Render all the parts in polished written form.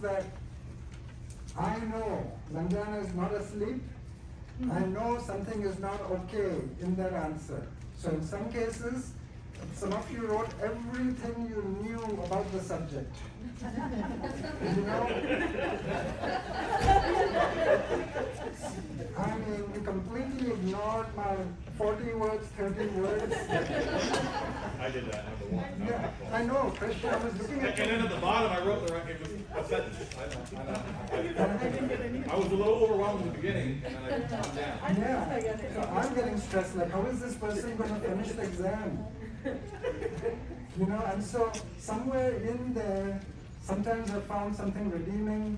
that I know Lanjana is not asleep. I know something is not okay in that answer. So in some cases, some of you wrote everything you knew about the subject. You know? I mean, you completely ignored my 40 words, 30 words. I did that number one. Yeah, I know, Christian, I was looking at And then at the bottom, I wrote the right, it was a sentence. I was a little overwhelmed in the beginning, and then I calmed down. Yeah, so I'm getting stressed, like how is this person going to finish the exam? You know, and so somewhere in there, sometimes I found something redeeming,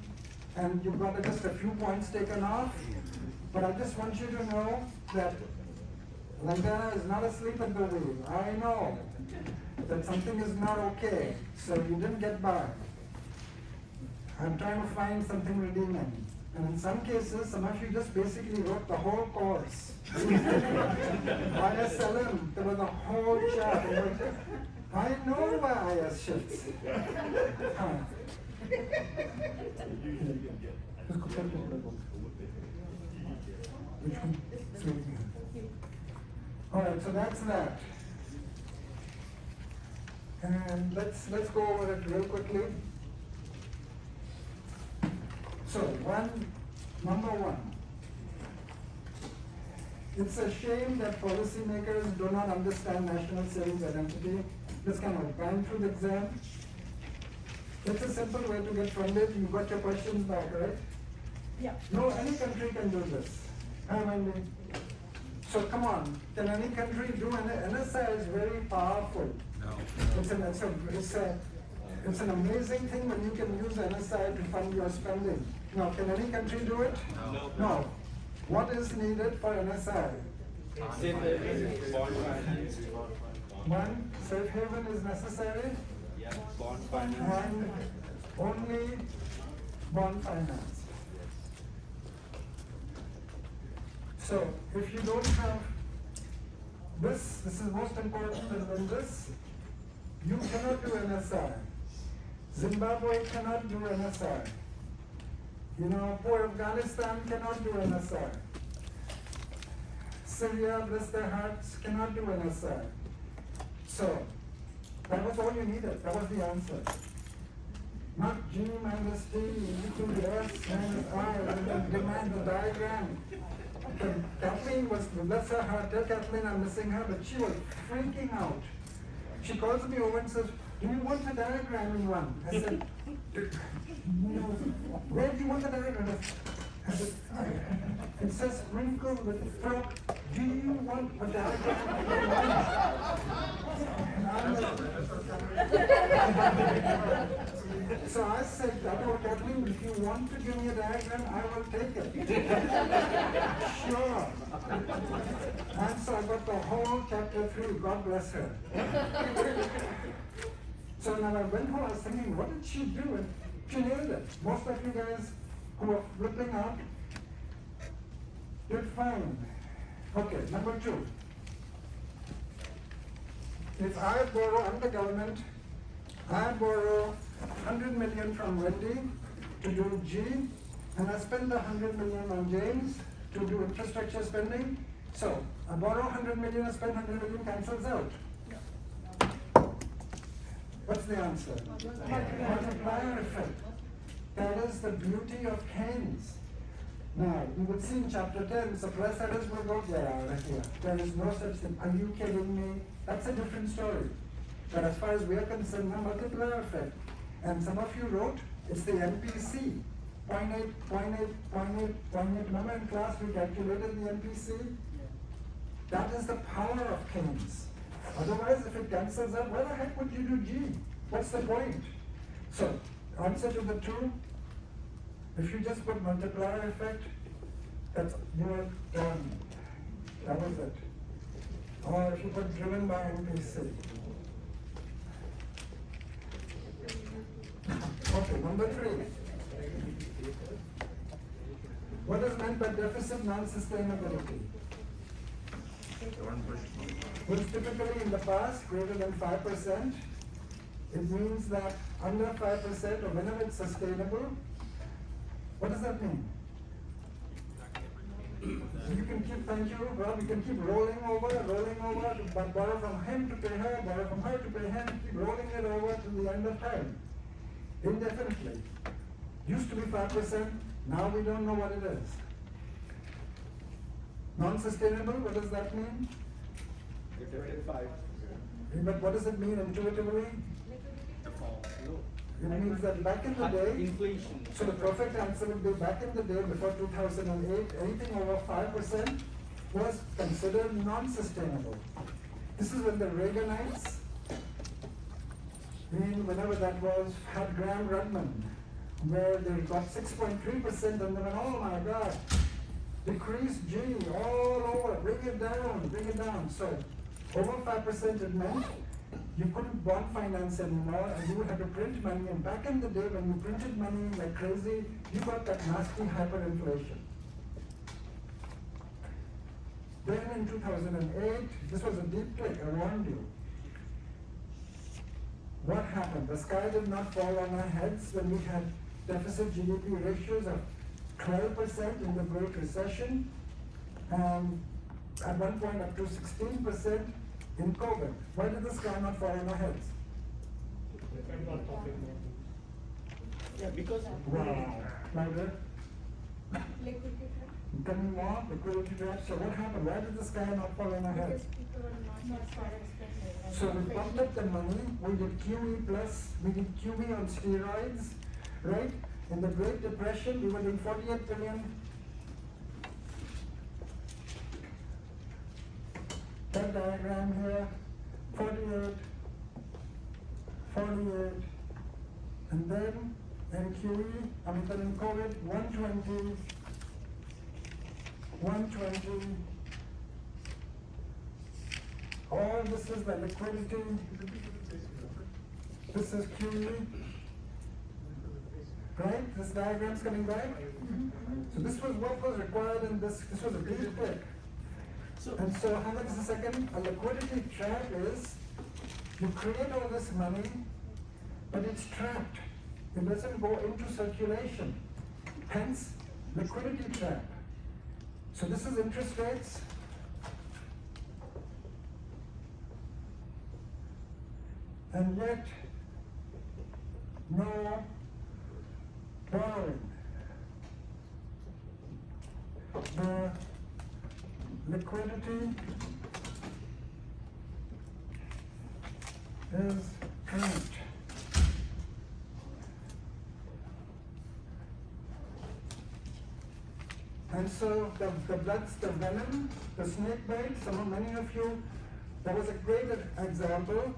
and you've got just a few points taken off, but I just want you to know that Lanjana is not asleep at the wheel. I know that something is not okay, so you didn't get by. I'm trying to find something redeeming. And in some cases, some of you just basically wrote the whole course. ISLM, there was a whole chapter. I know why IS shifts. Which one? All right, so that's that. And let's go over it real quickly. So number one, it's a shame that policymakers do not understand national savings identity. Just kind of going through the exam. It's a simple way to get funded. You got your questions back, right? Yeah. No, any country can do this. So come on, can any country do an NSI is very powerful. No. It's an amazing thing when you can use NSI to fund your spending. Now, can any country do it? No. No. What is needed for NSI? One, safe haven is necessary. Bond finance. And only bond finance. So, if you don't have this is most important than this, you cannot do NSI. Zimbabwe cannot do NSI. You know, poor Afghanistan cannot do NSI. Syria, bless their hearts, cannot do NSI. So, that was all you needed. That was the answer. Not G minus T equal to S minus I, and then demand the diagram. Kathleen was, bless her heart, tell Kathleen I'm missing her, but she was freaking out. She calls me over and says, do you want a diagram in one? I said, where do you want the diagram? I said, it says sprinkle with frock. Do you want a diagram in one? So I said, Kathleen, if you want to give me a diagram, I will take it. Sure. And so I got the whole chapter 3, God bless her. So now I went home, I was thinking, what did she do? And she nailed it. Most of you guys who are flipping out did fine. Okay, number 2. If I borrow, I'm the government, I borrow 100 million from Wendy to do G, and I spend the 100 million on James to do infrastructure spending. So I borrow 100 million, I spend 100 million, cancels out. What's the answer? Multiplier effect. That is the beauty of Keynes. Now, you would see in chapter 10, suppress errors will go there. There is no such thing. Are you kidding me? That's a different story. But as far as we are concerned, the multiplier effect. And some of you wrote, it's the MPC. 0.8, 0.8, 0.8, 0.8. Remember in class we calculated the MPC? That is the power of Keynes. Otherwise, if it cancels out, why the heck would you do G? What's the point? So, answer to the 2, if you just put multiplier effect, that's you're done. That was it. Or if you put driven by MPC. Okay, number 3. What is meant by deficit non-sustainability? Which typically in the past greater than 5%. It means that under 5% or whenever it's sustainable, what does that mean? You can keep, thank you, Rob, you can keep rolling over, but borrow from him to pay her, borrow from her to pay him, keep rolling it over to the end of time. Indefinitely. Used to be 5%, now we don't know what it is. Non-sustainable, what does that mean? But what does it mean intuitively? It means that back in the day, Inflation. so the perfect answer would be back in the day before 2008, anything over 5% was considered non-sustainable. This is when the Reaganites, whenever that was, had Graham-Rudman, where they got 6.3% and they went, oh my God, decrease G all over, bring it down. So over 5% it meant you couldn't bond finance anymore and you would have to print money. And back in the day when you printed money like crazy, you got that nasty hyperinflation. Then in 2008, this was a deep click, I warned you. What happened? The sky did not fall on our heads when we had deficit GDP ratios of 12% in the Great Recession, and at one point up to 16% in COVID. Why did the sky not fall on our heads? Yeah, because Wow. Louder. Liquidity trap. Tell me more. Liquidity trap. So what happened? Why did the sky not fall on our Because heads? people were not spending. So we pumped up the money, we did QE plus, we did QE on steroids, right? In the Great Depression, we were doing 48 billion. That diagram here, 48, and then in QE, then in COVID, 120, all this is the liquidity, this is QE, right? This diagram's coming back? So this was what was required in this was a deep click. And so how much is a second? A liquidity trap is, you create all this money, but it's trapped. It doesn't go into circulation. Hence, liquidity trap. So this is interest rates. And yet, no borrowing. The liquidity is trapped. And so the bloods, the venom, the snake bite, many of you, that was a great example.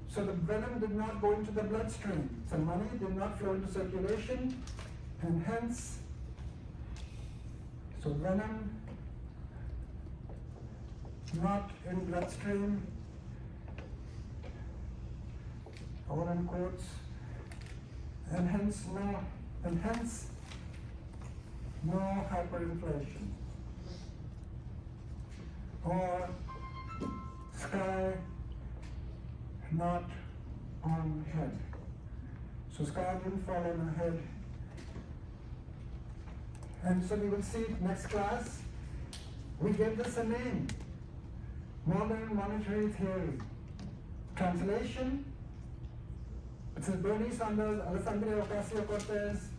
So the venom did not go into the bloodstream. So money did not flow into circulation, and hence, so venom not in bloodstream, or in quotes, and hence no hyperinflation, or sky not on head. So sky didn't fall on her head. And so we will see next class, we gave this a name, modern monetary theory. Translation, it says Bernie Sanders, Alexandria Ocasio-Cortez,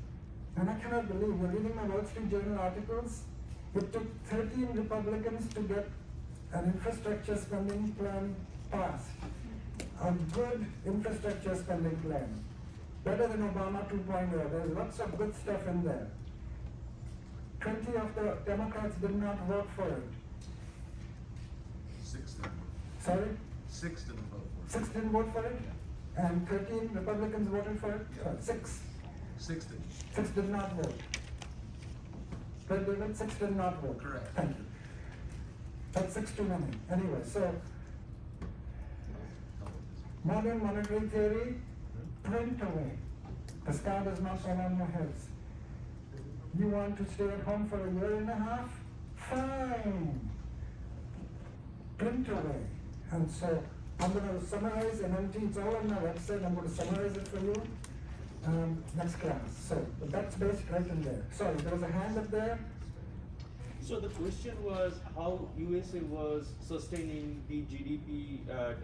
and I cannot believe, we're reading my Wall Street Journal articles, it took 13 Republicans to get an infrastructure spending plan passed. A good infrastructure spending plan. Better than Obama 2.0. There's lots of good stuff in there. 20 of the Democrats did not vote for it. 6 didn't. Sorry? 6 didn't vote for 6 didn't vote for it? And 13 Republicans voted for it? Yeah. Sorry, 6. 6 didn't. 6 did not vote. But David, 6 did not vote. Correct. Thank you. That's 6 too many. Anyway, so modern monetary theory, print away. The sky does not fall on your heads. You want to stay at home for a year and a half? Fine. Print away. And so I'm going to summarize MMT. It's all on my website. I'm going to summarize it for you next class. So that's based right in there. Sorry, there was a hand up there. So the question was how USA was sustaining the GDP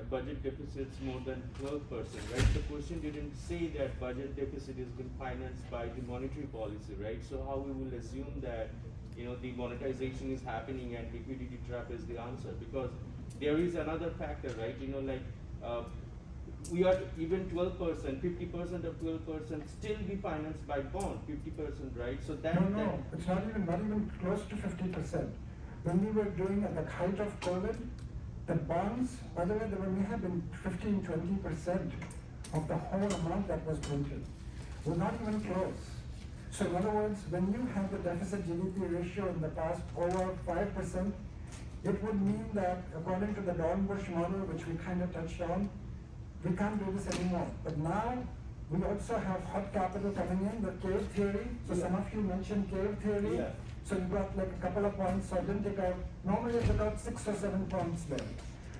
budget deficits more than 12%, right? The question didn't say that budget deficit is being financed by the monetary policy, right? So how we will assume that, you know, the monetization is happening and liquidity trap is the answer? Because there is another factor, right? You know, like we are even 12%, 50% of 12% still be financed by bond, 50%, right? So that No, it's not even close to 50%. When we were doing at the height of COVID, the bonds, by the way, there may have been 15-20% of the whole amount that was printed. We're not even close. So in other words, when you have the deficit GDP ratio in the past over 5%, it would mean that according to the Dornbusch model, which we kind of touched on, we can't do this anymore. But now, we also have hot capital coming in, the cave theory. So some of you mentioned cave theory. Yeah. So you got like a couple of points, so I didn't take out, normally it's about 6 or 7 points there.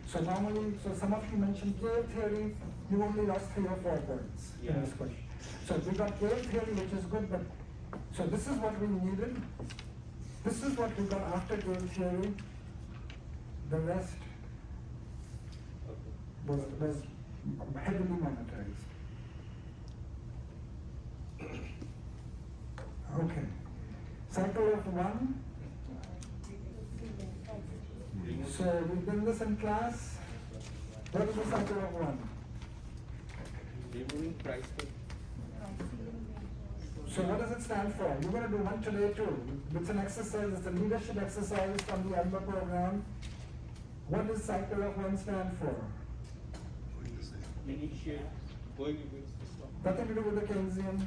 So normally, so some of you mentioned cave theory, you only lost 3 or 4 points in Yeah. this question. So we got cave theory, which is good, but, so this is what we needed. This is what we got after cave theory. The rest was heavily monetized. Okay. Cycle of 1. So we've done this in class. What is the cycle of 1? removing price tag. So what does it stand for? You're going to do one today too. It's an exercise, it's a leadership exercise from the ALMA program. What does cycle of 1 stand for? Initiate, going against the stock. Nothing to do with the Keynesian.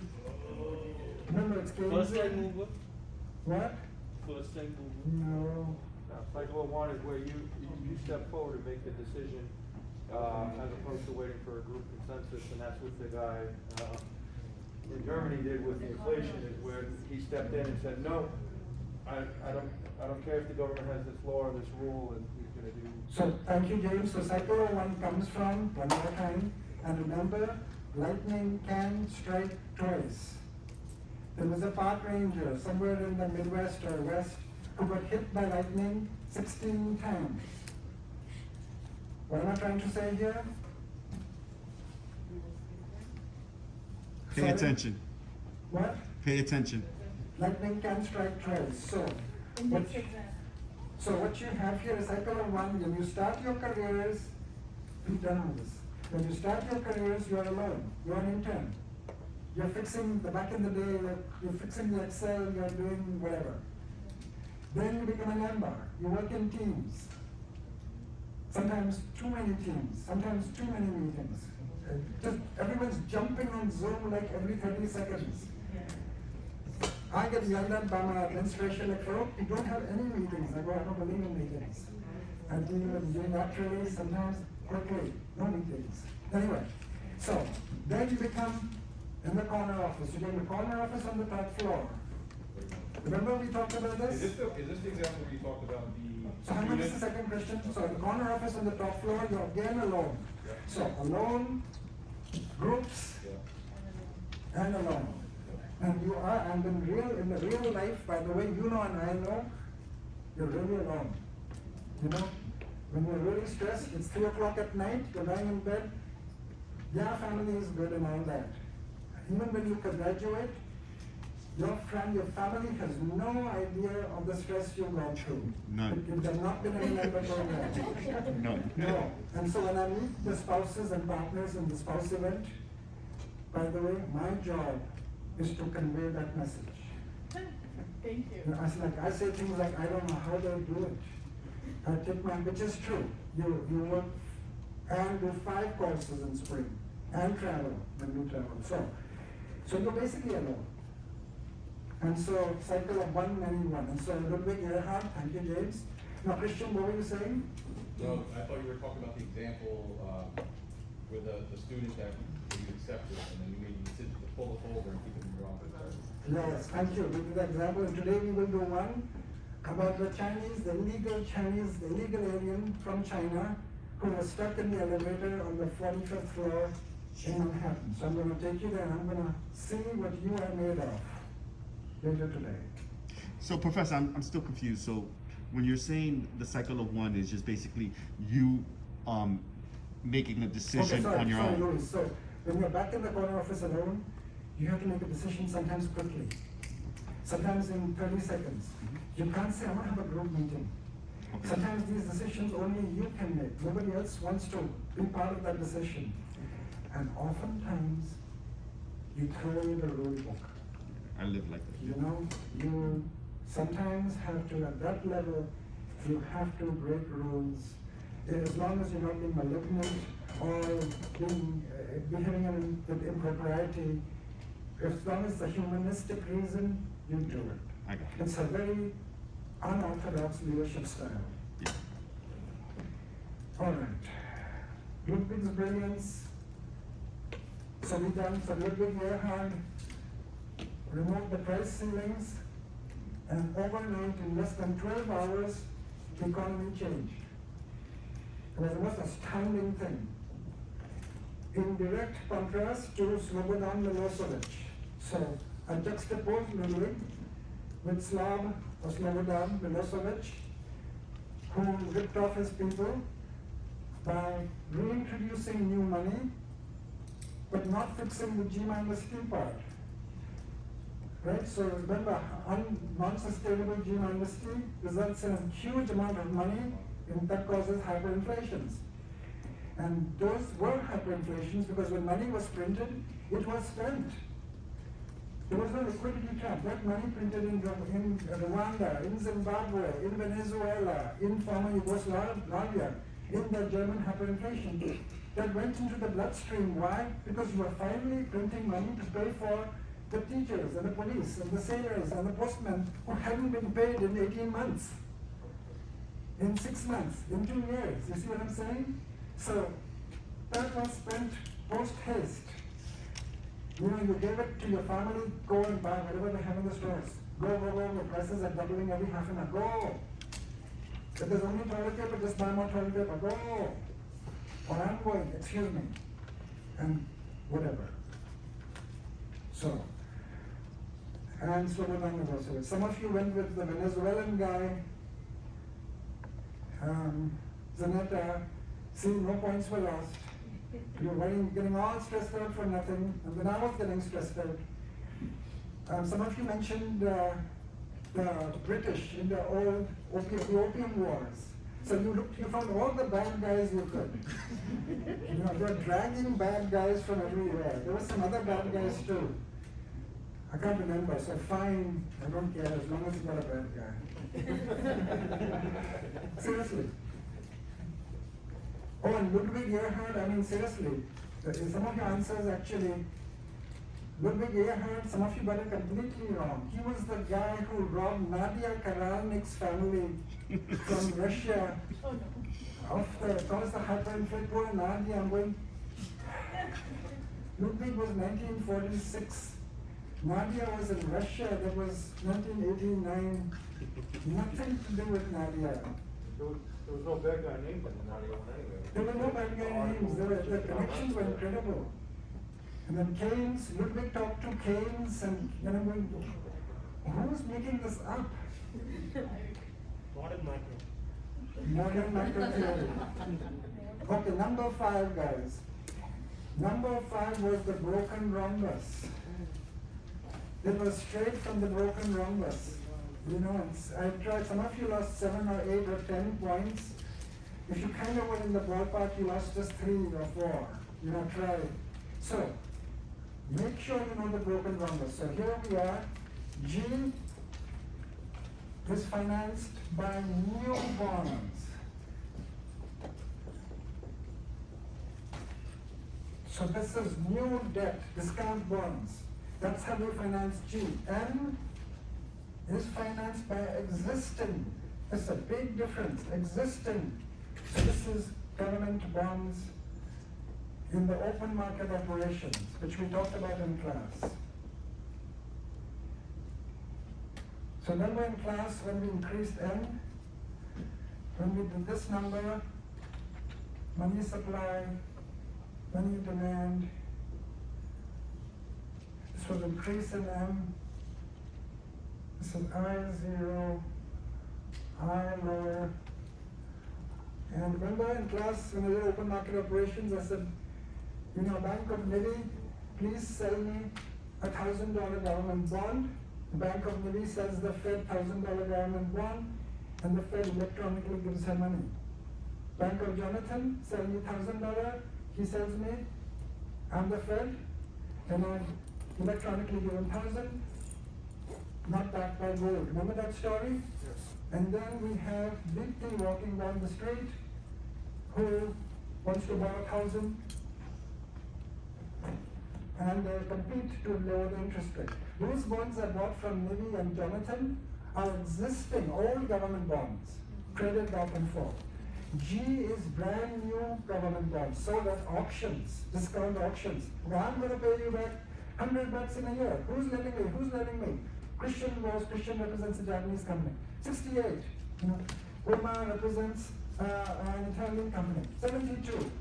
Remember, it's Keynesian. First time mover, What? first time mover. No. Cycle of 1 is where you step forward and make the decision, as opposed to waiting for a group consensus, and that's what the guy, in Germany did with the inflation, is where he stepped in and said, no, I don't care if the government has this law or this rule, and he's gonna do. So thank you, James. So cycle of 1 comes from, one more time, and remember, lightning can strike twice. There was a park ranger somewhere in the Midwest or West who got hit by lightning 16 times. What am I trying to say here? Pay Sorry? attention. What? Pay attention. Lightning can strike twice. So, what, Index exam. so what you have here is cycle of 1. When you start your careers, we've done all this. When you start your careers, you are alone. You are an intern. You're fixing back in the day, you're fixing the Excel, you're doing whatever. Then you become a member. You work in teams. Sometimes too many teams, sometimes too many meetings. Just everyone's jumping on Zoom like every 30 seconds. I get yelled at by my administration like, oh, you don't have any meetings. I go, I don't believe in meetings. I do naturally, sometimes quickly, no meetings. Anyway, so then you become in the corner office. You get in the corner office on the top floor. Remember we talked about this? Is this the example where you talked about the So how much is the student? second question? So the corner office on the top floor, you're again alone. Yeah. So alone, groups, Yeah. and alone. And you are, and in the real life, by the way, you know and I know, you're really alone. You know, when you're really stressed, it's 3 o'clock at night, you're lying in bed, yeah, family is good and all that. Even when you graduate, your friend, your family has no idea of the stress you've gone through. None. It has not been any member program. None. No. And so when I meet the spouses and partners in the spouse event, by the way, my job is to convey that message. Thank you. You know, I say things like, I don't know how they do it. I take my, which is true. You work and do 5 courses in spring and travel when you travel. So you're basically alone. And so cycle of 1, many 1. And so Ludwig Erhard, thank you, James. Now, Christian, what were you saying? No, I thought you were talking about the example, with the student that you accepted, and then you made the decision to pull it over and keep it in your office. Yes, thank you. We did the example, and today we will do one about the illegal alien from China who was stuck in the elevator on the 45th floor in Manhattan. So I'm going to take you there and I'm going to see what you are made of later today. So, Professor, I'm still confused. So, when you're saying the cycle of one is just basically you making a decision on your own. Louis. So when you're back in the corner office alone, you have to make a decision sometimes quickly, sometimes in 30 seconds. You can't say, I want to have a group meeting. Okay. Sometimes these decisions only you can make. Nobody else wants to be part of that decision. And oftentimes, you throw away the rule book. I live like that. You know, you sometimes have to, at that level, you have to break rules. As long as you're not being malignant or being, behaving with impropriety, as long as it's a humanistic reason, you do it. I got it. It's a very unorthodox leadership style. Yeah. All right. Ludwig's brilliance. So Ludwig Erhard removed the price ceilings, and overnight, in less than 12 hours, the economy changed. It was the most astounding thing. In direct contrast to Slobodan Milosevic. So I juxtaposed Ludwig with Slobodan Milosevic, who ripped off his people by reintroducing new money, but not fixing the G-T part. Right? So remember, non-sustainable G-T results in a huge amount of money, and that causes hyperinflations. And those were hyperinflations because when money was printed, it was spent. There was no liquidity trap. That money printed in Rwanda, in Zimbabwe, in Venezuela, in former Yugoslavia, in the German hyperinflation, that went into the bloodstream. Why? Because you were finally printing money to pay for the teachers and the police and the sailors and the postmen who hadn't been paid in 18 months, in 6 months, in 2 years. You see what I'm saying? So that was spent post haste. You know, you gave it to your family, go and buy whatever they have in the stores. Go, the prices are doubling every half an hour. Go. If there's only toilet paper, just buy more toilet paper. Go. Or I'm going, excuse me. And whatever. So, and Slobodan Milosevic. Some of you went with the Venezuelan guy, Zanetta. See, no points were lost. You were getting all stressed out for nothing, and then I was getting stressed out. Some of you mentioned the British in the old Opium Wars. So you found all the bad guys you could. You know, they were dragging bad guys from everywhere. There were some other bad guys too. I can't remember, so fine, I don't care as long as you got a bad guy. Seriously. Oh, and Ludwig Erhard, I mean, seriously, some of your answers actually, Ludwig Erhard, some of you got it completely wrong. He was the guy who robbed Nadia Karalnik's family from Russia of the, caused the hyperinflation. Poor Nadia, I'm going. Ludwig was 1946. Nadia was in Russia, that was 1989. Nothing to do with Nadia. There was no bad guy named in the Nadia one anyway. There were no bad guy names. The connections were incredible. And then Keynes, Ludwig talked to Keynes, and you know, who's making this up? Modern macro theory. Okay, number 5, guys. Number 5 was the broken rhombus. It was straight from the broken rhombus. You know, I tried, some of you lost 7 or 8 or 10 points. If you kind of were in the ballpark, you lost just 3 or 4. You know, try it. So, make sure you know the broken rhombus. So here we are. G is financed by new bonds. So this is new debt, discount bonds. That's how we finance G. M is financed by existing. That's a big difference, existing. So this is government bonds in the open market operations, which we talked about in class. So remember in class when we increased M, when we did this number, money supply, money demand. This was increase in M. This is I0, I lower. And remember in class when we did open market operations, I said, you know, Bank of Navy, please sell me $1,000 government bond. Bank of Navy sells the Fed $1,000 government bond, and the Fed electronically gives her money. Bank of Jonathan, sell me $1,000, he sells me, I'm the Fed, and I electronically give him 1,000, not backed by gold. Remember that story? And then we have Big T walking down the street who wants to borrow 1,000, and they compete to lower the interest rate. Those bonds I bought from Navy and Jonathan are existing old government bonds, traded back and forth. G is brand new government bonds, sold at auctions, discount auctions. Now I'm going to pay you back $100 in a year. Who's lending me? Who's lending me? Christian represents a Japanese company. 68. You know, Burma represents an Italian company. 72.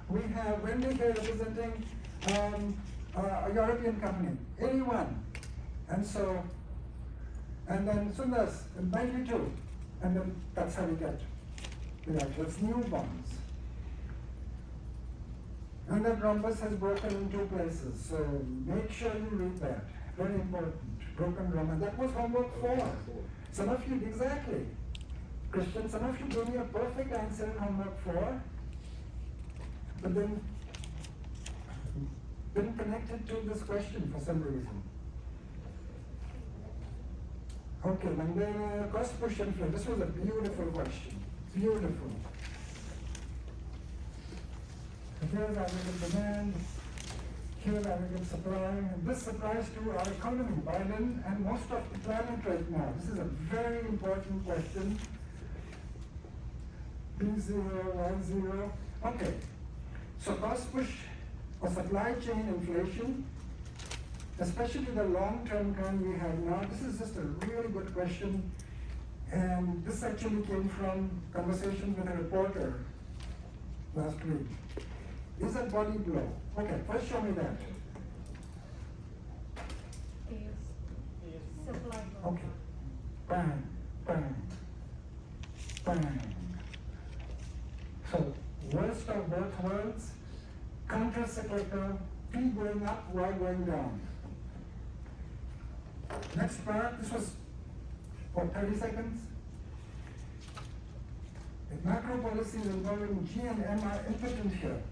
We have Wendy here representing a European company. 81. And so, and then Sundas, 92. And then that's how we get. That's new bonds. And that rhombus has broken in 2 places. So make sure you read that. Very important. Broken rhombus. That was homework 4. Some of you, exactly. Christian, some of you gave me a perfect answer in homework 4, but then didn't connect it to this question for some reason. Okay, and then cost push and flow. This was a beautiful question. Beautiful. Here's aggregate demand. Here's aggregate supply. This applies to our economy, Biden, and most of the planet right now. This is a very important question. B0, Y0. Okay. So cost push or supply chain inflation, especially the long-term kind we have now. This is just a really good question. And this actually came from conversation with a reporter last week. Is a body blow? Okay, first show me that. Supply. Okay. Bang, bang, bang. So, worst of both worlds, counter-cyclical, P going up, Y going down. Next part, this was, what, 30 seconds? If macro policies involving G and M are impotent here,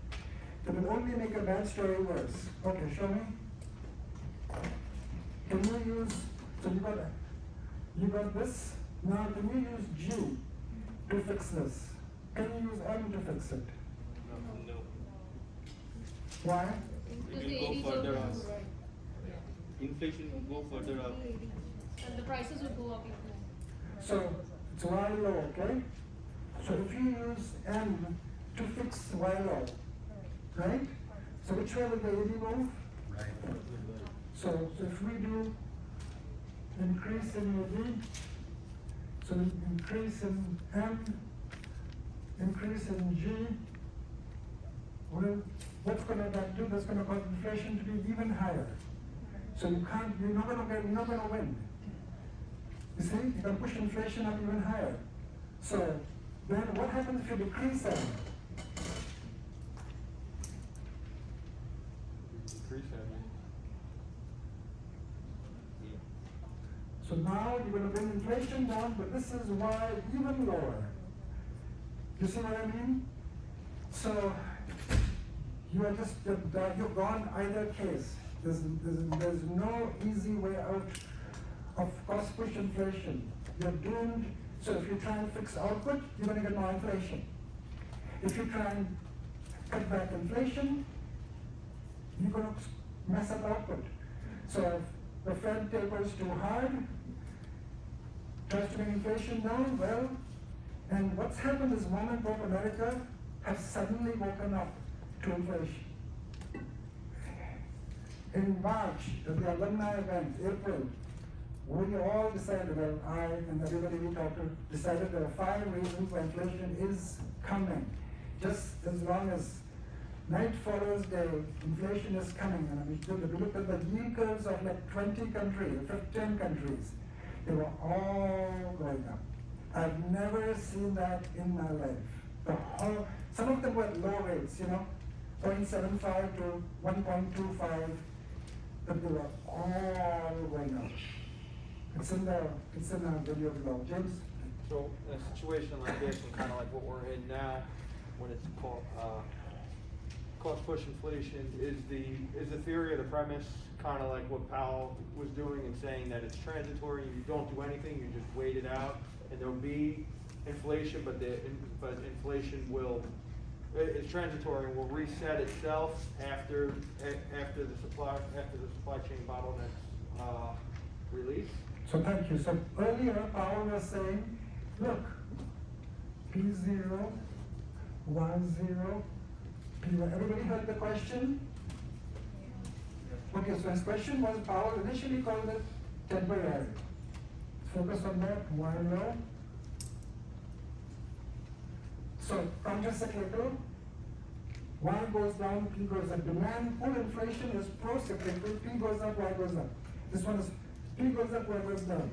it will only make a bad story worse. Okay, show me. Can you use, so you got this. Now can you use G to fix this? Can you use M to fix it? No. Why? It will go further up. Inflation will go further up. And the prices will go up even more. So it's Y low, okay? So if you use M to fix Y low, right? So which way will the AD move? Right. So if we do increase in AD, so increase in M, increase in G, well, what's going to do? That's going to cause inflation to be even higher. So you're not going to win. You see, you can push inflation up even higher. So then what happens if you decrease M? Decrease that. So now you're going to bring inflation down, but this is why even lower. You see what I mean? So you are just, you've gone either case. There's no easy way out of cost push inflation. You're doomed. So if you try and fix output, you're going to get more inflation. If you try and cut back inflation, you're going to mess up output. So if the Fed tapers too hard, tries to bring inflation down, well, and what's happened is Mom and Pop America have suddenly woken up to inflation. In March, at the alumni event, April, we all decided, well, I and everybody we talked to decided there are 5 reasons why inflation is coming. Just as long as night follows day, inflation is coming. And we looked at the yield curves of like 20 countries, 15 countries. They were all going up. I've never seen that in my life. Some of them were at low rates, 0.75 to 1.25, but they were all going up. It's in the video below. James? So in a situation like this, and kind of like what we're in now, when it's called cost push inflation, is the theory or the premise kind of like what Powell was doing and saying that it's transitory, you don't do anything, you just wait it out, and there'll be inflation, but inflation it's transitory and will reset itself after the supply chain bottlenecks release. So thank you. So earlier, Powell was saying, look, P0, Y0, P1. Everybody heard the question? Okay, so his question was, Powell initially called it temporary. Focus on that, Y low. So counter-cyclical, Y goes down, P goes up. Demand pull inflation is pro-cyclical, P goes up, Y goes up. This one is P goes up, Y goes down.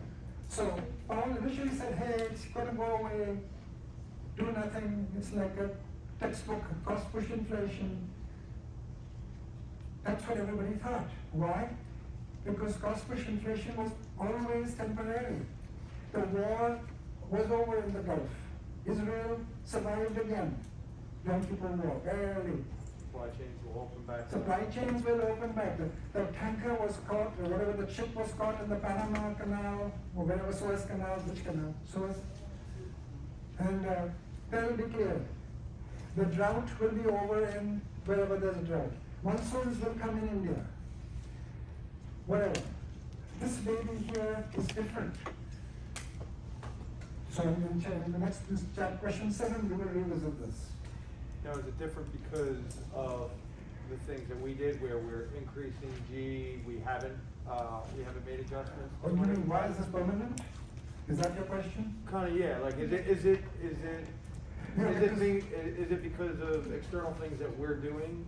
So Powell initially said, hey, it's gonna go away, do nothing, it's like a textbook cost push inflation. That's what everybody thought. Why? Because cost push inflation was always temporary. The war was over in the Gulf. Israel survived again. Yom Kippur War, barely. Supply chains will open back up. Supply chains will open back. The tanker was caught, or whatever, the ship was caught in the Panama Canal, or wherever, Suez Canal, which canal? Suez. And that will be clear. The drought will be over in wherever there's a drought. Monsoons will come in India. Whatever. This baby here is different. So in the next question 7, we will revisit this. Now, is it different because of the things that we did where we're increasing G, we haven't made adjustments? Or you mean, why is this permanent? Is that your question? Kind of, yeah, like, is it because of external things that we're doing?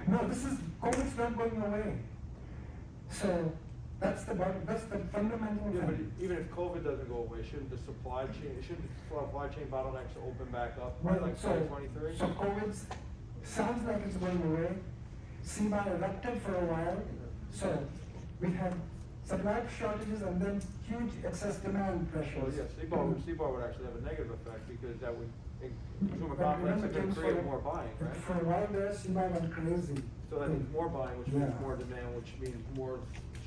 No, COVID's not going away. So that's the fundamental Yeah, but thing. even if COVID doesn't go away, shouldn't the supply chain bottlenecks open back up by Well, like so 2023? COVID sounds like it's going away. CMA erupted for a while. So we had supply shortages and then huge excess demand pressures. Well, yeah, CBAR would actually have a negative effect because that would, consumer But confidence remember, and then James, create for- more buying, right? For a while there, CMA went crazy. So that means more buying, which means Yeah. more demand, which means more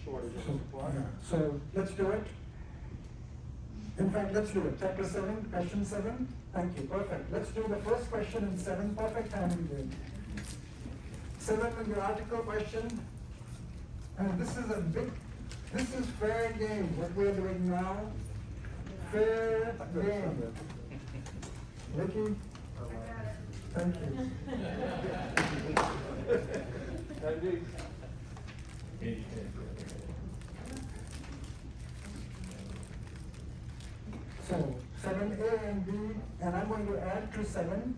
shortage of So, supply. yeah. So let's do it. In fact, let's do it. Chapter 7, question 7. Thank you. Perfect. Let's do the first question in 7. Perfect timing, Jane. 7 is the article question. And this is fair game, what we are doing now. Fair game. Vicky? Thank you. Andy? So 7A and B, and I'm going to add to 7.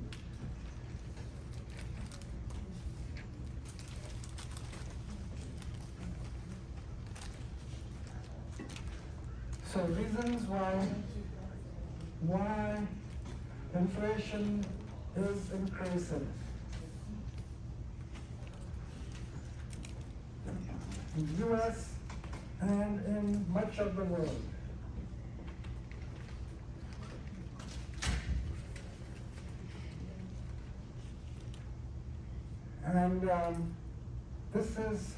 So reasons why inflation is increasing. In the US and in much of the world. And this is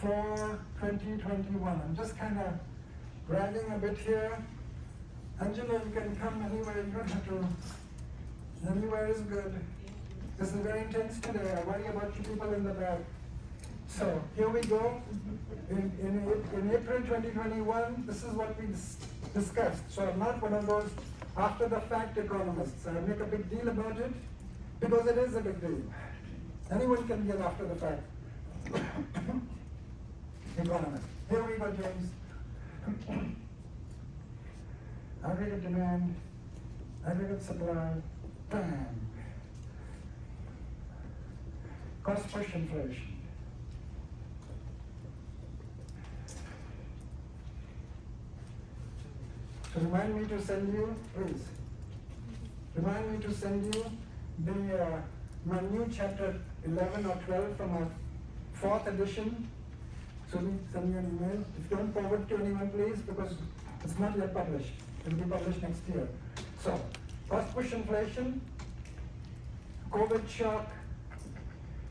for 2021. I'm just kind of bragging a bit here. Angela, you can come anywhere, you don't have to. Anywhere is good. This is very intense today. I worry about you people in the back. So here we go. In April 2021, this is what we discussed. So I'm not one of those after the fact economists. I make a big deal about it because it is a big deal. Anyone can get after the fact. economist. Here we go, James. Aggregate demand, aggregate supply, bam. Cost push inflation. So remind me to send you, please. Remind me to send you my new chapter 11 or 12 from our 4th edition. So we send you an email. If you don't forward to anyone, please, because it's not yet published. It will be published next year. So, cost push inflation, COVID shock,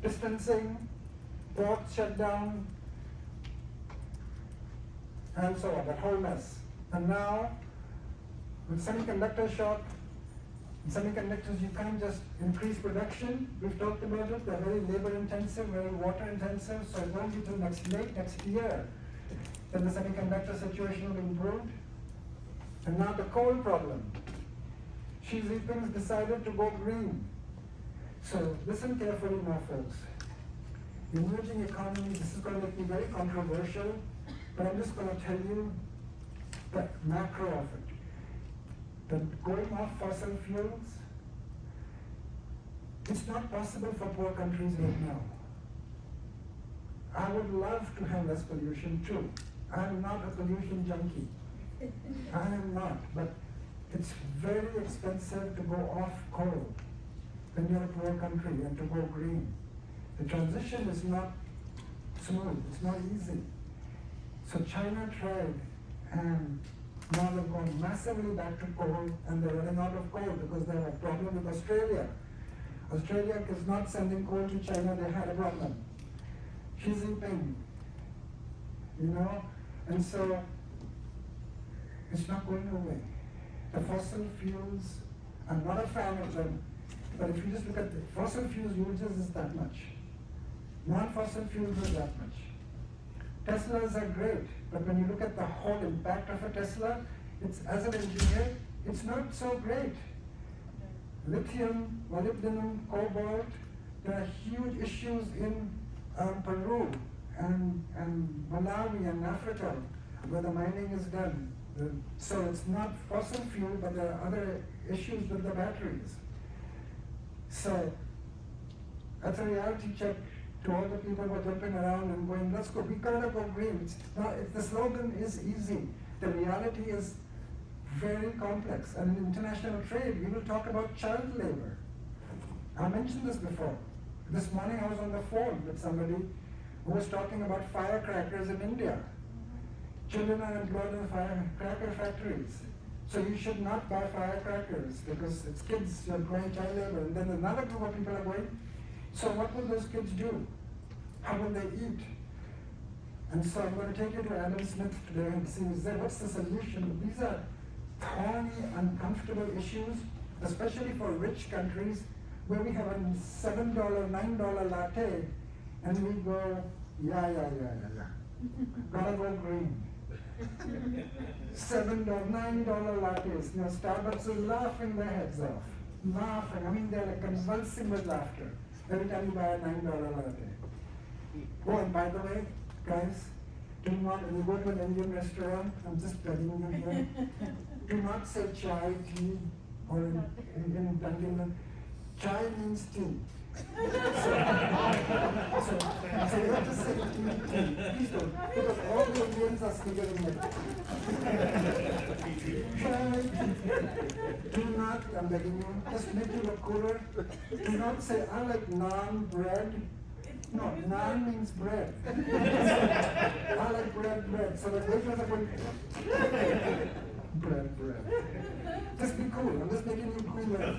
distancing, ports shut down, and so on, that whole mess. And now, with semiconductor shock, semiconductors, you can't just increase production. We've talked about it. They're very labor intensive, very water intensive. So it won't be till next year that the semiconductor situation will improve. And now the coal problem. Xi Jinping's decided to go green. So listen carefully now, folks. Emerging economies, this is going to be very controversial, but I'm just going to tell you the macro of it. That going off fossil fuels, it's not possible for poor countries right now. I would love to have less pollution too. I'm not a pollution junkie. I am not, but it's very expensive to go off coal when you're a poor country and to go green. The transition is not smooth, it's not easy. So China tried, and now they've gone massively back to coal, and they're running out of coal because they have a problem with Australia. Australia is not sending coal to China, they had a problem. Xi Jinping, and so it's not going away. The fossil fuels, I'm not a fan of them, but if you just look at the fossil fuels uses is that much. Non-fossil fuels is that much. Teslas are great, but when you look at the whole impact of a Tesla, it's, as an engineer, it's not so great. Lithium, molybdenum, cobalt, there are huge issues in Peru and Malawi and Africa where the mining is done. So it's not fossil fuel, but there are other issues with the batteries. So that's a reality check to all the people who are jumping around and going, let's go, we gotta go green. The slogan is easy. The reality is very complex. And in international trade, we will talk about child labor. I mentioned this before. This morning I was on the phone with somebody who was talking about firecrackers in India. Children are employed in firecracker factories. So you should not buy firecrackers because it's kids, you're going child labor. And then another group of people are going, so what will those kids do? How will they eat? And so I'm going to take you to Adam Smith today and see what's the solution. These are thorny, uncomfortable issues, especially for rich countries where we have a $7, $9 latte and we go, yeah. Gotta go green. $7, $9 lattes. Starbucks is laughing their heads off. Laughing. I mean, they're like convulsing with laughter every time you buy a $9 latte. Oh, and by the way, guys, do not, when you go to an Indian restaurant, I'm just telling you here, do not say chai, tea, or in Dunkin', chai means tea. So you have to say tea, please don't, because all the Indians are figuring it. Chai, do not, I'm begging you, just make it look cooler. Do not say, I like naan, bread. No, naan means bread. I like bread. So the waiters are going, bread. Just be cool. I'm just making you cooler.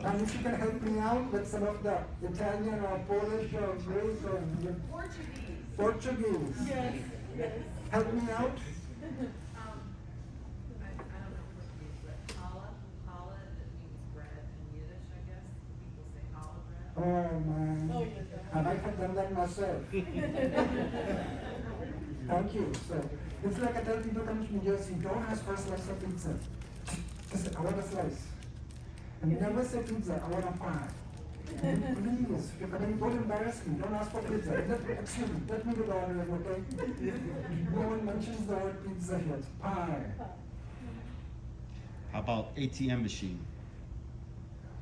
And if you can help me out with some of the Italian or Polish or Greek or Portuguese. Yes. Help me out. I don't know what it means, but challah, it means bread in Yiddish, I guess. People say challah bread. Oh man. Oh, yeah. I might have done that myself. Thank you. So it's like I tell people come to New Jersey, don't ask for a slice of pizza. Just say, I want a slice. And never say pizza, I want a pie. Please, don't embarrass me, don't ask for pizza. Excuse me, let me get the order, okay? No one mentions the word pizza here, it's pie. How about ATM machine?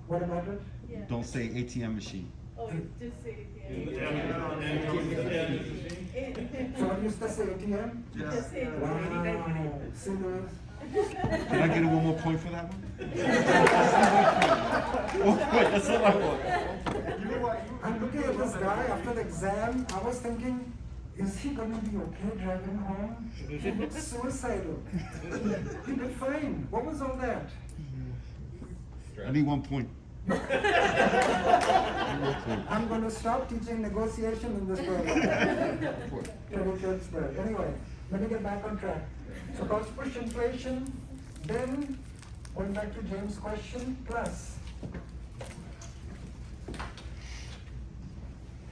What about it? Yeah. Don't say ATM machine. Oh, you just say it, So what used to say ATM? yeah. Just say it. Wow, sinners. Can I get one more point for that one? Oh, wait, that's all I want. I'm looking at this guy after the exam, I was thinking, is he gonna be okay driving home? He looks suicidal. He did fine. What was all that? I need 1 point. I'm gonna stop teaching negotiation in this program. Pretty good spread. Anyway, let me get back on track. So cost push inflation, then going back to James' question, plus.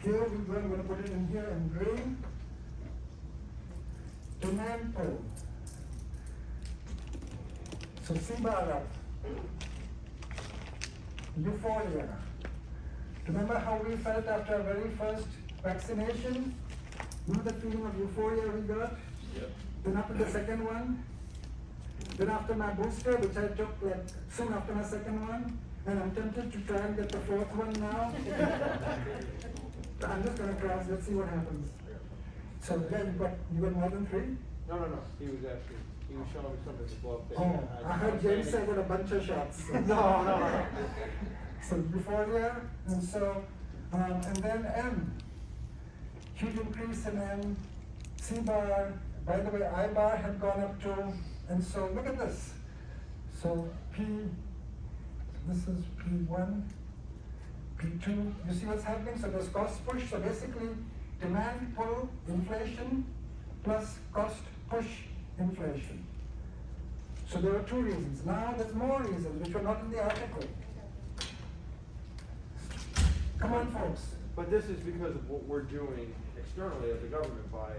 Here we're going to put it in here in green. Demand pull. So C bar up. Euphoria. Remember how we felt after our very first vaccination? Remember the feeling of euphoria we got? Yep. Then after the second one, then after my booster, which I took like soon after my second one, and I'm tempted to try and get the fourth one now. I'm just gonna try, let's see what happens. So yeah, you got more than 3? No, he was showing me something above there. Oh, I heard James say got a bunch of shots. No. So euphoria, and so, and then M. Huge increase in M. C bar, by the way, I bar had gone up to, and so look at this. So P, this is P1, P2, you see what's happening? So there's cost push, so basically demand pull inflation plus cost push inflation. So there are 2 reasons. Now there's more reasons which were not in the article. Come on, folks. But this is because of what we're doing externally as a government by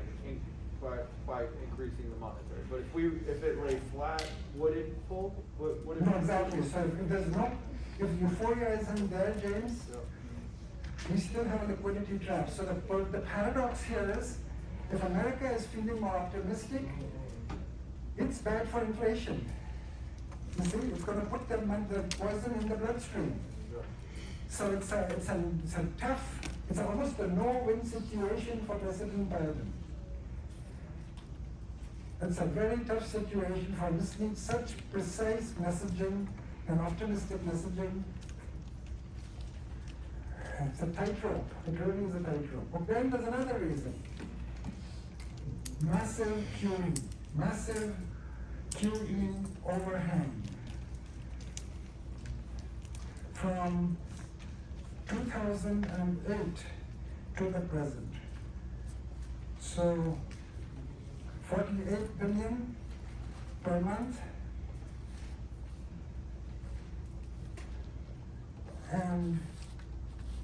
increasing the monetary. But if it lay flat, would it pull? Would it? No, exactly. So if there's no, if euphoria isn't there, James, we still have a liquidity trap. So the paradox here is, if America is feeling more optimistic, it's bad for inflation. You see, it's going to put the poison in the bloodstream. So it's a tough, it's almost a no-win situation for President Biden. It's a very tough situation for him. This needs such precise messaging and optimistic messaging. It's a tightrope. It really is a tightrope. But then there's another reason. Massive QE. Massive QE overhang. From 2008 to the present. So 48 billion per month, and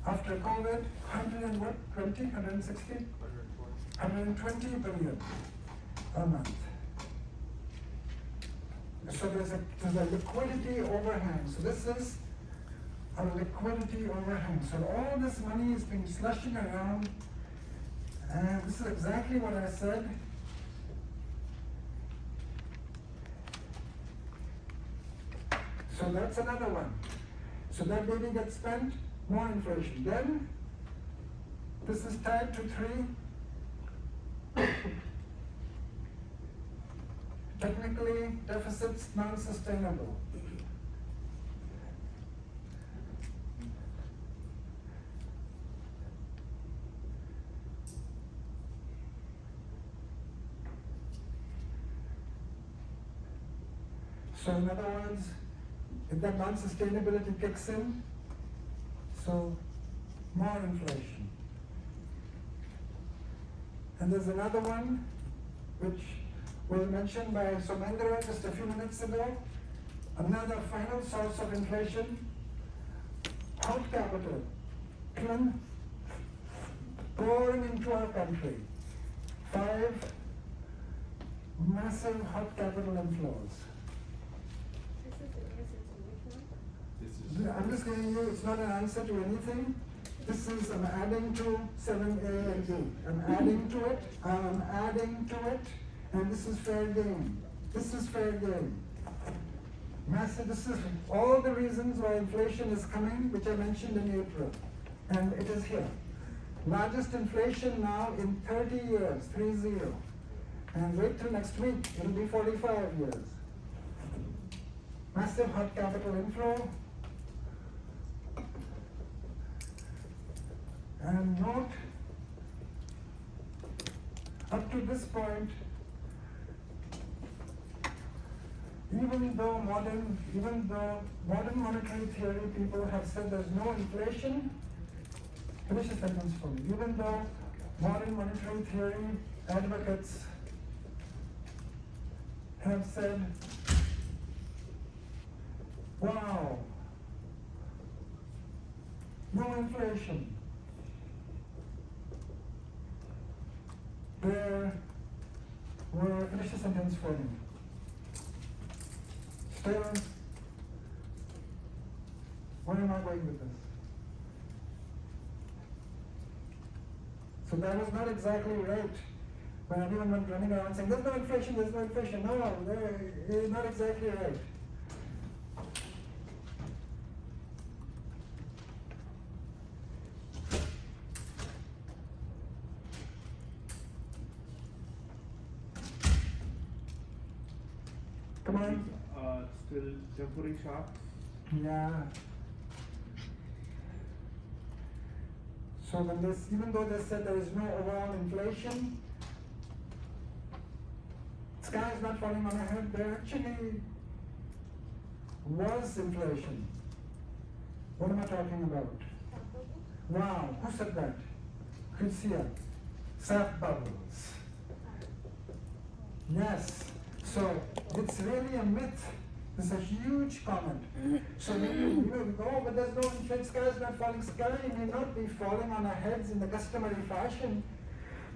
after COVID, 120 billion a month. So there's a liquidity overhang. So this is a liquidity overhang. So all this money is being slushing around, and this is exactly what I said. So that's another one. So that baby gets spent, more inflation. Then this is tied to 3. Technically, deficits non-sustainable. So in other words, if that non-sustainability kicks in, so more inflation. And there's another one which was mentioned by Somendra just a few minutes ago. Another final source of inflation, hot capital, pouring into our country. 5 massive hot capital inflows. This is. I'm just giving you, it's not an answer to anything. This is, I'm adding to 7A and B. I'm adding to it, and this is fair game. This is fair game. Massive, this is all the reasons why inflation is coming, which I mentioned in April. And it is here. Largest inflation now in 30 years, 30. And wait till next week, it'll be 45 years. Massive hot capital inflow. And note, up to this point, even though modern monetary theory people have said there's no inflation, finish the sentence for me. Even though modern monetary theory advocates have said, wow, no inflation. There were, finish the sentence for me. Still, where am I going with this? So that was not exactly right. When everyone went running around saying, there's no inflation, there's no inflation. No, they're not exactly right. Come on. Still temporary shocks. Yeah. So when this, even though they said there is no overall inflation, sky is not falling on our head, there actually was inflation. What am I talking about? Wow, who said that? Chrisia. Sap bubbles. Yes. So it's really a myth. It's a huge comment. So maybe you go, oh, but there's no inflation, sky is not falling. Sky may not be falling on our heads in the customary fashion,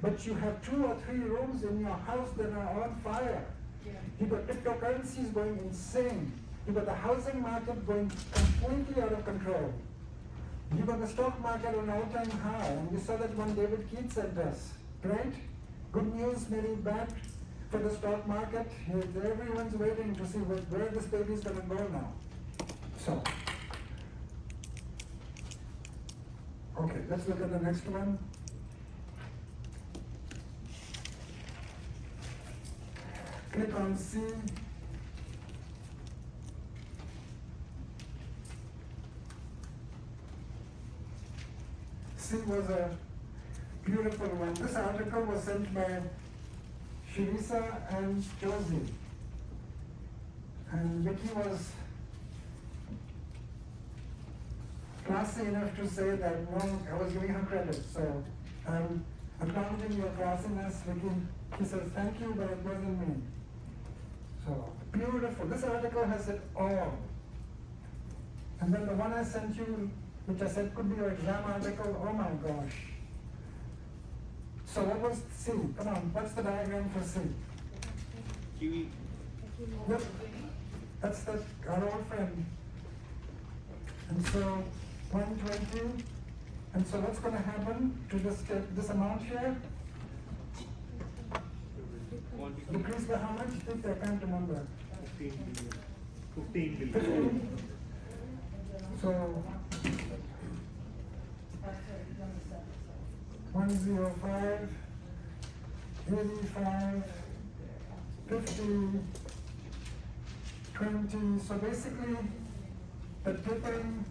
but you have 2 or 3 rooms in your house that are on fire. You've got cryptocurrencies going insane. You've got the housing market going completely out of control. You've got the stock market on an all-time high, and you saw that one David Keith sent us, right? Good news, maybe bad for the stock market. Everyone's waiting to see where this baby is going to go now. So, okay, let's look at the next one. Click on C. C was a beautiful one. This article was sent by Shirisa and Josie. And Vicky was classy enough to say that no, I was giving her credit. So I'm acknowledging your classiness, Vicky. She says, thank you, but it wasn't me. So beautiful. This article has it all. And then the one I sent you, which I said could be your exam article, oh my gosh. So what was C? Come on, what's the diagram for C? QE. Yep, that's our old friend. And so 120. And so what's going to happen to this amount here? Decrease by how much? I can't remember. 15 billion. 15. So 105, 85, 50, 20. So basically, the tapering,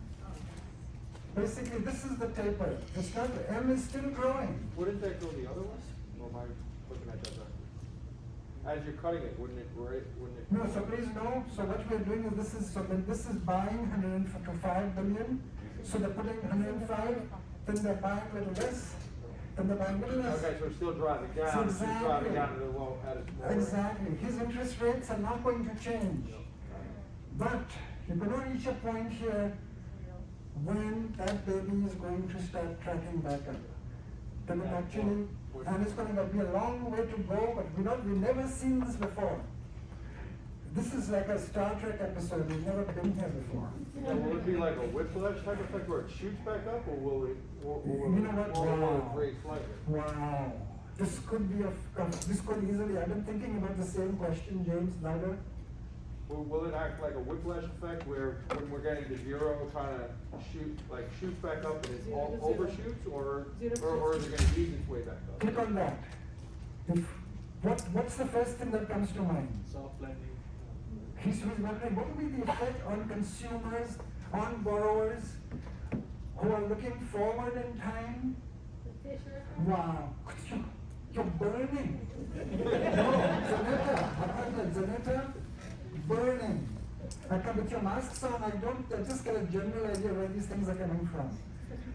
basically this is the taper. It's not, M is still growing. Wouldn't that go the other way? Or am I looking at that backwards? As you're cutting it, wouldn't it? No, so please know, so what we're doing is this is buying 105 billion. So they're putting 105, then they're buying a little less, then they're buying a little less. Okay, so it's still driving down. So It's just driving down to the low at its lower. Exactly. His interest rates are not going to change. But you're going to reach a point here when that baby is going to start tracking back up. Then it actually, and it's going to be a long way to go, but we've never seen this before. This is like a Star Trek episode, we've never been here before. Now, will it be like a whiplash type effect where it shoots back up, or will it, You know what? or will Wow. it raise slightly? Wow. This could be this could easily, I've been thinking about the same question, James Snyder. Will it act like a whiplash effect where when we're getting to zero, kind of shoots back up and it Zero all to zero. overshoots, or is it 0 to gonna ease its way back up? Click on that. What's the first thing that comes to mind? Soft landing. He's wondering what will be the effect on consumers, on borrowers who are looking forward in time? The Fisher effect? Wow, you're burning. No, Zanetta, burning. I come with your masks on, I just get a general idea where these things are coming from.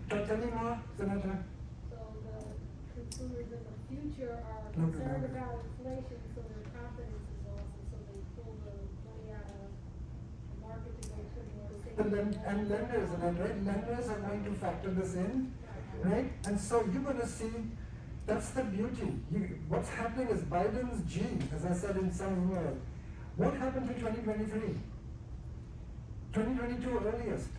Tell me more, Zanetta. So the consumers in the future are No, no, concerned no. about inflation, so their confidence is lost, and so they pull the money out of the market to go to more savings. And lenders, right? Lenders are going to factor this in, right? And so you're going to see, that's the beauty. What's happening is Biden's G, as I said in some email. What happened to 2023? 2022 earliest.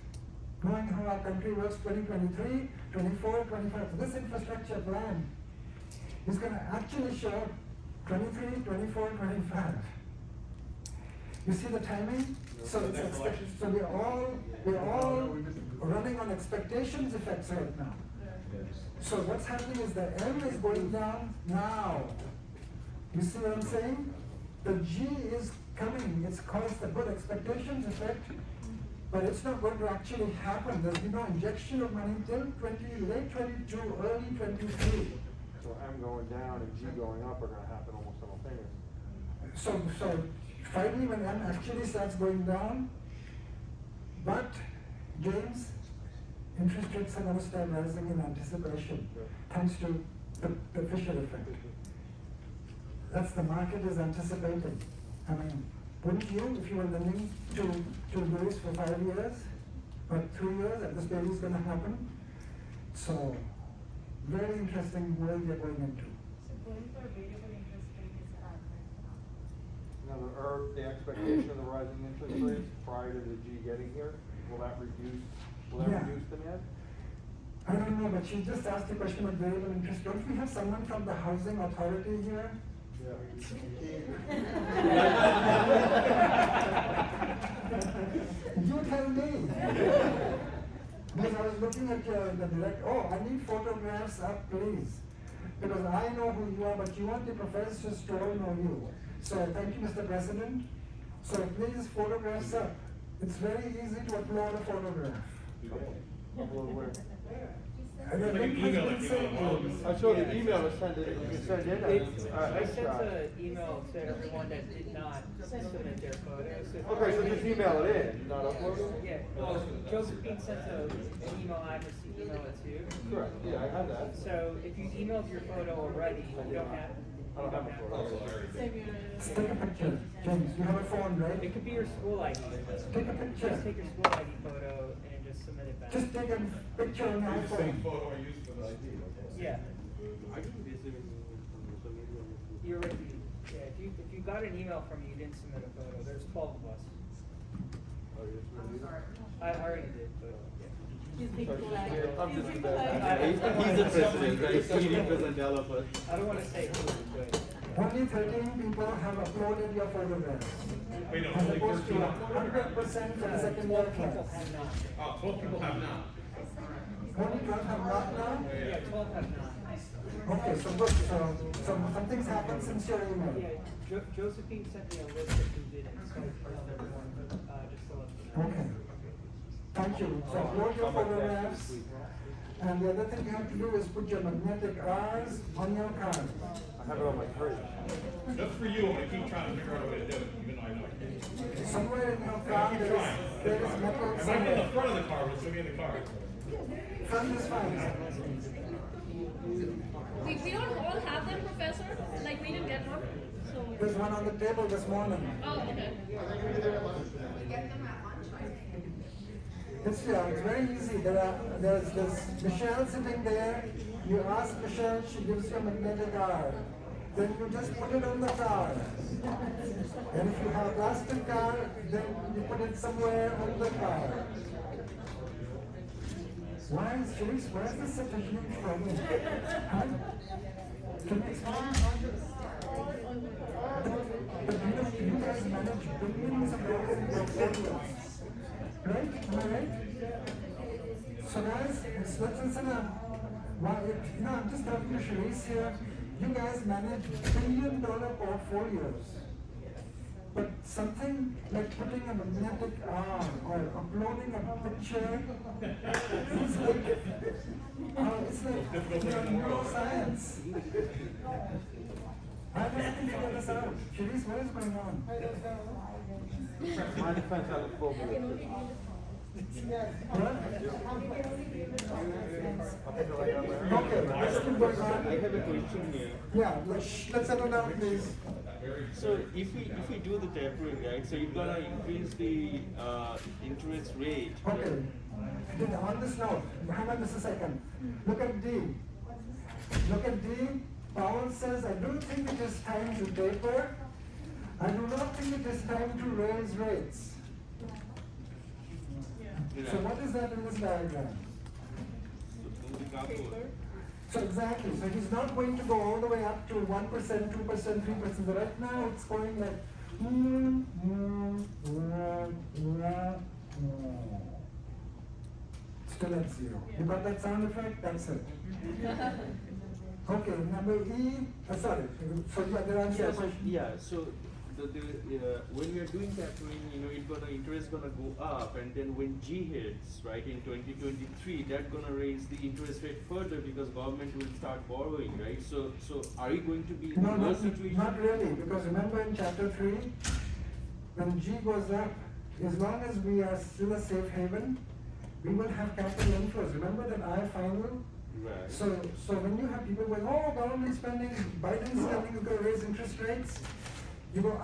Knowing how our country works 2023, 24, 25. So this infrastructure plan is going to actually show up 23, 24, 25. You see the timing? So it's expected, so we're all running on expectations effects right now. So what's happening is the M is going down now. You see what I'm saying? The G is coming, it's caused a good expectations effect, but it's not going to actually happen. There's been no injection of money till late 22, early 23. So M going down and G going up are gonna happen almost simultaneously. So finally when M actually starts going down, but James, interest rates are going to start rising in anticipation, thanks to the Fisher effect. That's the market is anticipating. I mean, wouldn't you, if you were lending to Louis for 5 years or 3 years, that this baby is going to happen? So, very interesting world we're going into. So going for variable interest rate is hard right now. Now, the expectation of the rising interest rates prior to the G getting here, will that reduce Yeah. demand? I don't know, but she just asked the question of variable interest. Don't we have someone from the housing authority here? You tell me. Because I was looking at the direct, I need photographs up, please. Because I know who you are, but you want the professors to all know you. So thank you, Mr. President. So please, photographs up. It's very easy to upload a photograph. Upload where? And the link has been sent to you. I showed the email to send it, you can send in. I sent an email to everyone that did not submit their photos. Okay, so just email it in, not upload it? Yeah, well, Josephine sent an email address to email it to. Correct, yeah, I have that. So if you emailed your photo already, you don't have. I don't have a photo. Save your. Take a picture. James, you have a phone, right? It could be your school ID. Take a picture. Just take your school ID photo and just submit it back. Just take a picture on your iPhone. photo I used for the ID, okay? Yeah, I can be assuming so maybe I'm you're already, yeah, if you got an email from me, you didn't submit a photo, there's 12 of us. I'm sorry. I already did, but, yeah. He's being polite. I'm He's just being bad. polite. He's the president, right? So he represents all of us. I don't wanna say who, but. Only 13 people have uploaded your photographs. Wait, no, As only opposed to 13. 100% for the second year 12 people class. have not. 12 people have not. Only 12 have not now? Yeah, 12 have not. Okay, so good. So something's happened since your email. Yeah, Josephine sent me a list of who didn't, so I'll tell everyone, just to let them know. Okay. Thank you. So upload your photographs. And the other thing you have to do is put your magnetic R's on your card. I have it on my fridge. Just for you, I keep trying to figure out a way to do it, even though I know I can't. Somewhere in your card there is metal It might be in the somewhere. front of the car, but it's gonna be in the car. Front is fine. We don't all have them, Professor, like we didn't get one, so. There's one on the table this morning. Oh, okay. We get them at lunch, I think. It's very easy. There's Michelle sitting there. You ask Michelle, she gives you a magnetic R. then you just put it on the car. And if you have a plastic car, then you put it somewhere on the car. Why is this such a huge problem? Huh? Can you explain? But you guys manage billions of dollars in portfolios. Right? Am I right? So guys, let's listen up. I'm just talking to Sharice here. You guys manage billion-dollar portfolios. But something like putting a magnetic arm or uploading a picture is like, it's like neuroscience. I haven't figured this out. Sharice, what is going on? My defense has a full belief. Okay, let's keep going on. I have a question here. Yeah, let's settle down, please. So if we do the tapering, right, so you're gonna increase the interest rate. Okay. On this note, hang on just a second. Look at D. Look at D. Powell says, I don't think it is time to taper. I do not think it is time to raise rates. So what is that in this diagram? So exactly, so he's not going to go all the way up to 1%, 2%, 3%. But right now it's going like still at zero. You got that sound effect? That's it. Okay, number E, sorry, so you other answer question? Yeah, so when we are doing tapering, interest gonna go up, and then when G hits, right, in 2023, that's gonna raise the interest rate further because government will start borrowing, right? So are you going to be in No, worse situation? not really, because remember in chapter 3, when G goes up, as long as we are still a safe haven, we will have capital inflows. Remember that I final? Right. So when you have people going, oh, government spending, Biden's spending is going to raise interest rates, you go,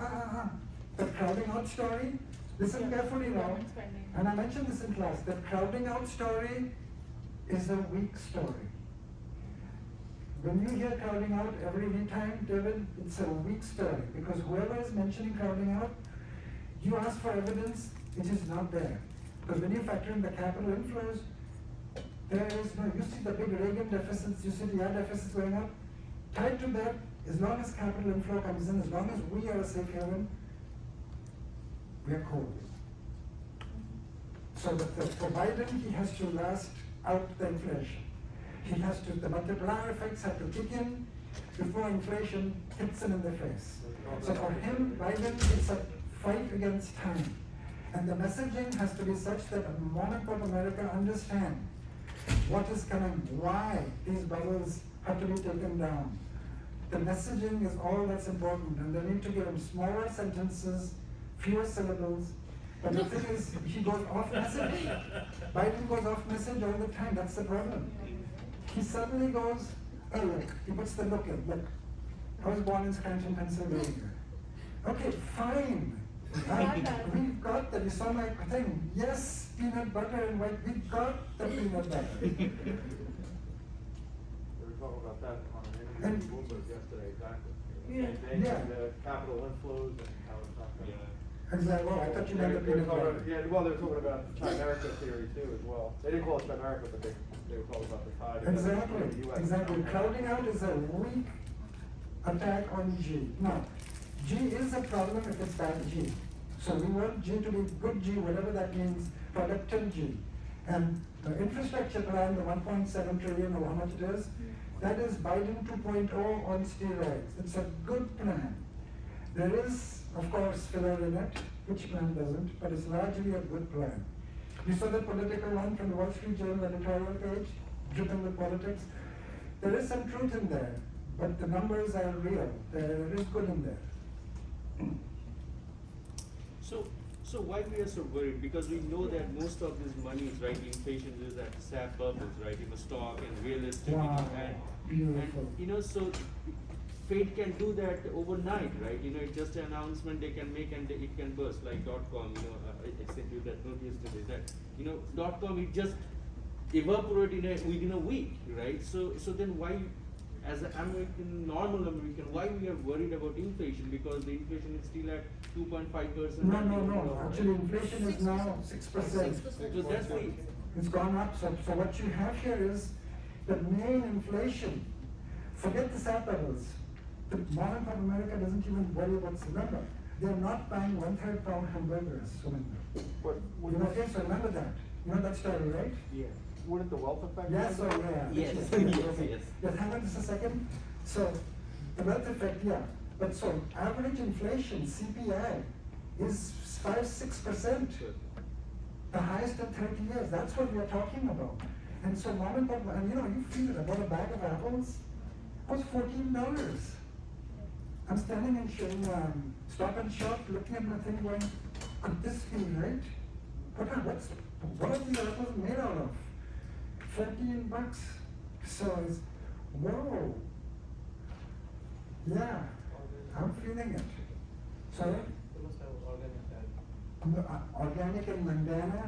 the crowding out story, listen carefully now, and I mentioned this in class, the crowding out story is a weak story. When you hear crowding out every time, David, it's a weak story, because whoever is mentioning crowding out, you ask for evidence, it is not there. Because when you factor in the capital inflows, there is no, you see the big Reagan deficits, you see the air deficits going up. Tied to that, as long as capital inflow comes in, as long as we are a safe haven, we are cool. So for Biden, he has to last out the inflation. He has to, the multiplier effects have to kick in before inflation hits him in the face. So for him, Biden, it's a fight against time. And the messaging has to be such that a monarch of America understand what is coming, why these bubbles have to be taken down. The messaging is all that's important, and they need to give him smaller sentences, fewer syllables. But the thing is, he goes off message. Biden goes off message all the time, that's the problem. He suddenly goes, oh look, he puts the look in, look, I was born in Scranton, Pennsylvania. Okay, fine. We've got that. You saw my thing. Yes, peanut butter and white. We got the peanut butter. We were talking about that on an interview with Bloomberg yesterday, exactly. Same thing, the capital inflows and how it's not going to. Exactly. Oh, I thought you meant the peanut butter. Yeah, well, they were talking about Chimerica theory too as well. They didn't call it Chimerica, but they were talking about the tide. Exactly. Crowding out is a weak attack on G. Now, G is a problem if it's bad G. So we want G to be good G, whatever that means, productive G. And the infrastructure plan, the 1.7 trillion or how much it is, that is Biden 2.0 on steroids. It's a good plan. There is, of course, filler in it, which plan doesn't, but it's largely a good plan. You saw the political one from the Wall Street Journal editorial page, dripping with politics. There is some truth in there, but the numbers are real. There is good in there. So why we are so worried? Because we know that most of this money is right, inflation is at sap bubbles, right? Stock and real estate, Wow, beautiful. and so Fed can do that overnight, right? It's just an announcement they can make and it can burst, like .com. I sent you that note yesterday. That .com it just evaporate within a week, right? So then why as an American, normal American, why we are worried about inflation? Because the inflation is still at 2.5%. No, actually inflation is now 6%. So that's the, It's gone up, so what you have here is the main inflation. Forget the sapperers. The modern of America doesn't even worry about the number. They're not buying 1/3 pound hamburgers, Sumendra. But You know, okay, so remember that. You know that story, right? yeah. wouldn't the wealth effect? Yes, or yeah. Yes, Okay. yes. Yes, hang on just a second. So, the wealth effect, yeah. But so, average inflation, CPI, is 5-6%. The highest in 30 years. That's what we are talking about. And so, mom and pop, and you know, you feel it about a bag of apples was $14. I'm standing in Stop and Shop, looking at my thing, going, could this be right? What are these apples made out of? $14. So it's, whoa. Yeah, I'm feeling it. Sorry? They must have organic that. Organic and Mandana.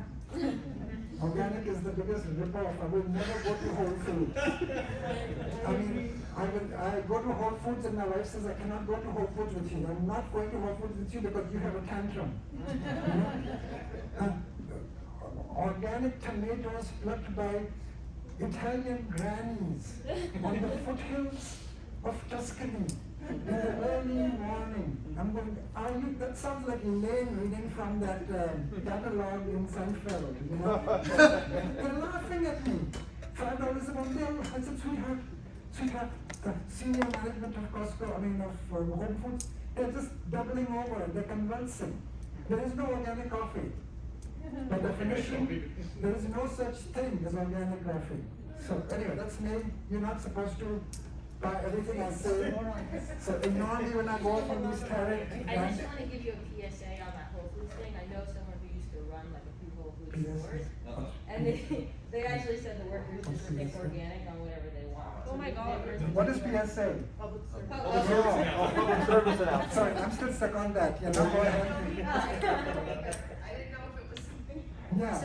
Organic is the biggest rip-off. I will never go to Whole Foods. I mean, I go to Whole Foods and my wife says, I cannot go to Whole Foods with you. I'm not going to Whole Foods with you because you have a tantrum. Organic tomatoes plucked by Italian grannies on the foothills of Tuscany in the early morning. I'm going, that sounds like Elaine reading from that catalog in Seinfeld, you know? They're laughing at me. $5 a bundle. I said, sweetheart, the senior management of Costco, of Whole Foods, they're just doubling over, they're convulsing. There is no organic coffee. By definition, there is no such thing as organic coffee. So anyway, that's me. You're not supposed to buy everything I say. So ignore me when I go from these carrot. I just want to give you a PSA on that Whole Foods thing. I know someone who used to run like a few Whole Foods stores. And they actually said the workers just pick organic on whatever they want. Oh my God. What is PSA? Public service. Public service announcement. Sorry, I'm still stuck on that. Yeah, no, go ahead. I didn't know if it was something. Yeah.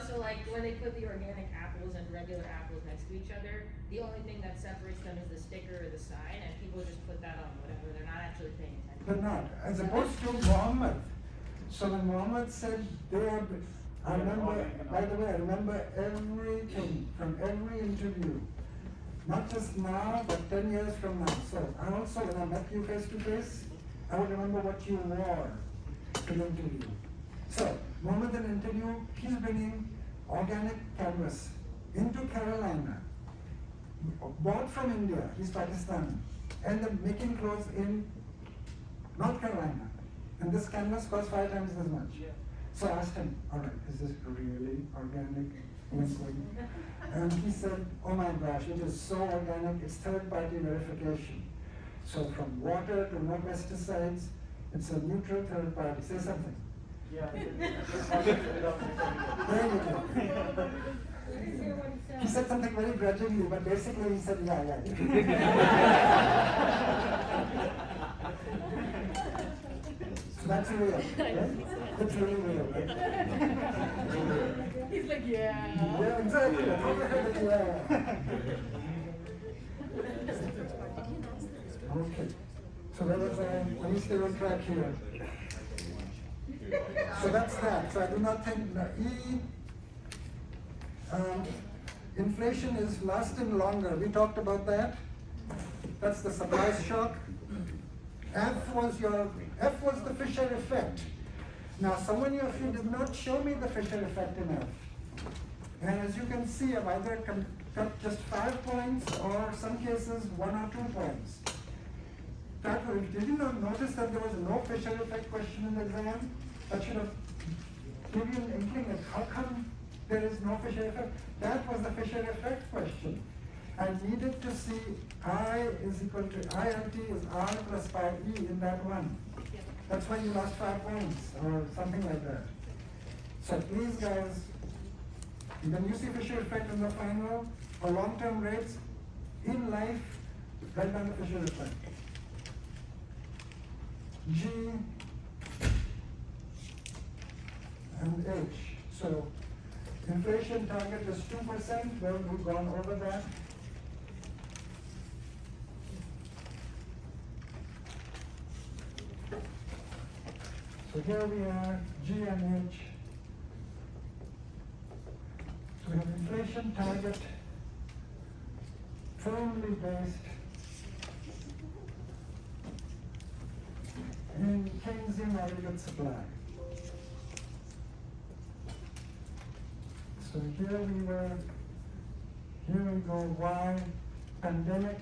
So like when they put the organic apples and regular apples next to each other, the only thing that separates them is the sticker or the sign, and people just put that on whatever. They're not actually paying attention. They're not. As opposed to Muhammad. So when Muhammad said they are, I remember, by the way, I remember everything from every interview. Not just now, but 10 years from now. So I also, when I met you face to face, I would remember what you wore to the interview. So, Muhammad in interview, he's bringing organic canvas into Carolina, bought from India, he's Pakistani, and they're making clothes in North Carolina. And this canvas costs 5 times as much. Yeah. So I asked him, all right, is this really organic? And he said, oh my gosh, it is so organic, it's third-party verification. So from water to no pesticides, it's a neutral third party. Say something. Yeah. There you go. He said something very grudgingly, but basically he said, yeah. So that's real, right? That's really real, right? He's like, yeah. Yeah, exactly. Yeah. Okay. So that was, let me stay on track here. So that's that. So I do not think inflation is lasting longer. We talked about that. That's the supply shock. F was the Fisher effect. Now, some of you did not show me the Fisher effect in F. And as you can see, I've either cut just 5 points or some cases 1 or 2 points. Did you not notice that there was no Fisher effect question in the exam? That should have given you an inkling of how come there is no Fisher effect. That was the Fisher effect question. I needed to see I is equal to IRT is R plus pi E in that one. That's why you lost 5 points or something like that. So please guys, when you see Fisher effect in the final or long-term rates, in life, write down the Fisher effect. G and H. So inflation target is 2%, well, we've gone over that. So here we are, GNH. So we have inflation target, firmly based in Keynesian aggregate supply. So here we go, Y, pandemic,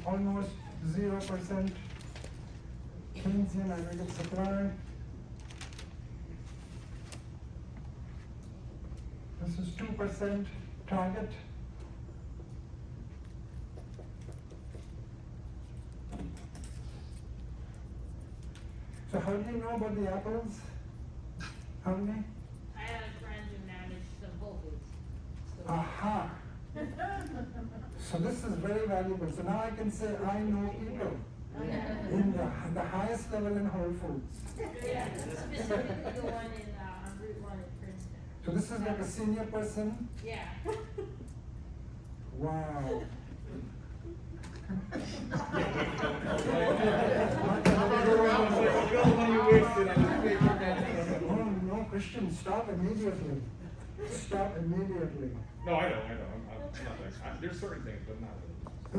almost 0% Keynesian aggregate supply. This is 2% target. So how do you know about the apples? How many? I had a friend who managed some Whole Foods. So- Aha. So this is very valuable. So now I can say I know people in the highest level in Whole Foods. Yeah, specifically the one on Route 1 in Princeton. So this is like a senior person. Yeah. Wow. Oh no, Christian, stop immediately. Stop immediately. No, I know, I'm not like, there's certain things, but not. The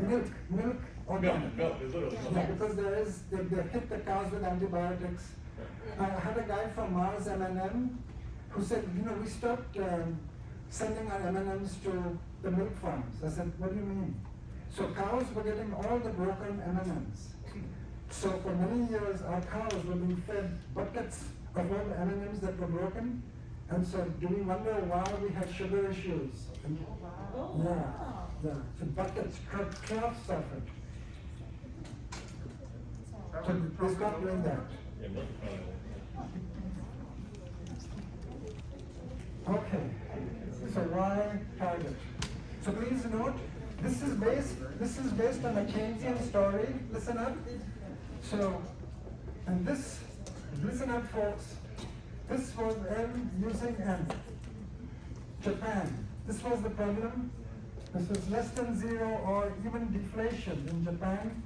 milk, organic. Milk is literally. Yeah, because they hit the cows with antibiotics. I had a guy from Mars M&M who said, we stopped sending our M&Ms to the milk farms. I said, what do you mean? So cows were getting all the broken M&Ms. So for many years, our cows were being fed buckets of all the M&Ms that were broken. And so do we wonder why we had sugar issues? And, yeah. So buckets, troughs of it. So they stopped doing that. Yeah, milk, Okay, so why target? So please note, this is based on a Keynesian story. Listen up. So, and this, listen up, folks. This was M using M. Japan. This was the problem. This was less than 0 or even deflation in Japan.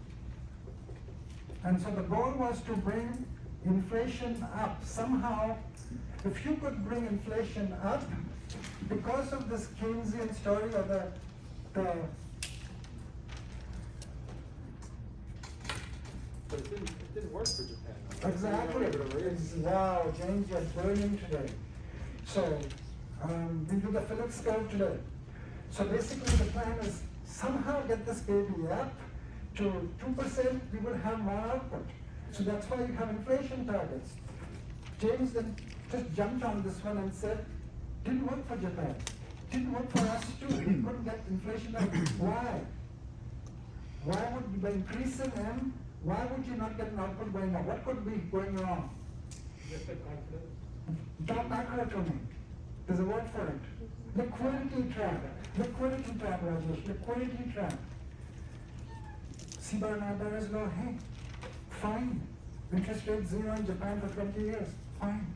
And so the goal was to bring inflation up somehow. If you could bring inflation up because of this Keynesian story or the But it didn't work for Japan. though. exactly, They were able to raise- wow, James, you're burning today. So we do the Phillips curve today. So basically the plan is somehow get this baby up to 2%, we will have more output. So that's why you have inflation targets. James then just jumped on this one and said, didn't work for Japan. Didn't work for us too. We couldn't get inflation up. Why? Why would, by increasing M, why would you not get an output going up? What could be going wrong? Talk macro to me. There's a word for it. Liquidity trap. Liquidity trap, Rajesh. Liquidity trap. CBAR is low. Hey, fine. Interest rate 0 in Japan for 20 years. Fine.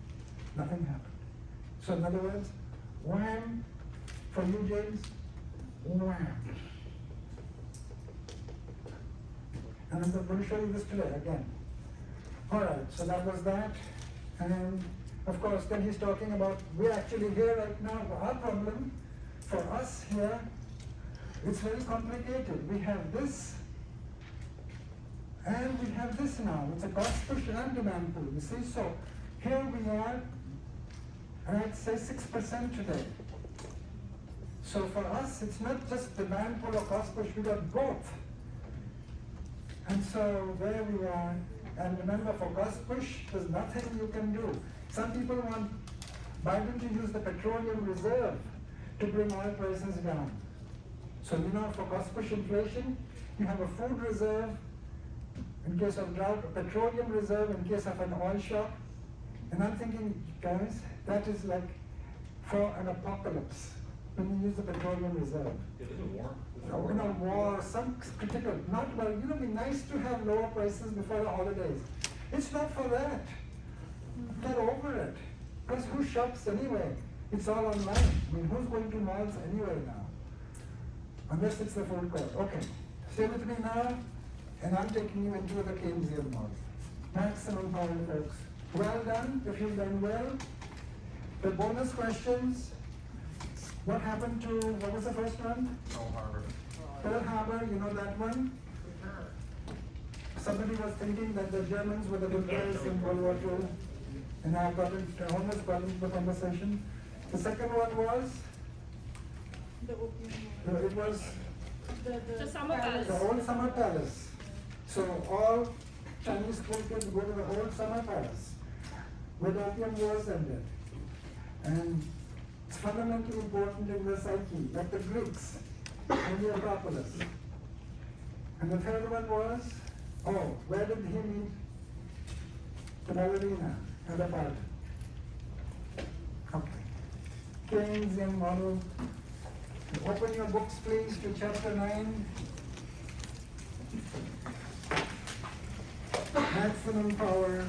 Nothing happened. So in other words, wham for you, James. Wham. And I'm going to show you this today again. All right, so that was that. And of course, then he's talking about, we're actually here right now. Our problem for us here, it's very complicated. We have this, and we have this now. It's a cost push and demand pull. You see, so here we are at say 6% today. So for us, it's not just demand pull or cost push, we got both. And so there we are. And remember, for cost push, there's nothing you can do. Some people want Biden to use the petroleum reserve to bring oil prices down. So for cost push inflation, you have a food reserve in case of drought, a petroleum reserve in case of an oil shock. And I'm thinking, guys, that is like for an apocalypse when you use the petroleum reserve. Yeah, this is war. War, some critical, not well, it'd be nice to have lower prices before the holidays. It's not for that. Get over it. Because who shops anyway? It's all online. I mean, who's going to malls anyway now? Unless it's the food court. Okay. Stay with me now. And I'm taking you into the Keynesian model. Maximum power, folks. Well done, if you've done well. The bonus questions, what happened to, what was the first one? Pearl Harbor. Pearl Harbor, you know that one? Somebody was thinking that the Germans were the good guys in World War II, and I almost got into the conversation. The second one was, it was The summer palace. the old summer palace. So all Chinese school kids go to the old summer palace, where the Opium Wars ended. And it's fundamentally important in the psyche, like the Greeks in the Acropolis. And the third one was, where did he meet the ballerina at the park? Okay. Keynesian model. Open your books, please, to chapter 9. Maximum power.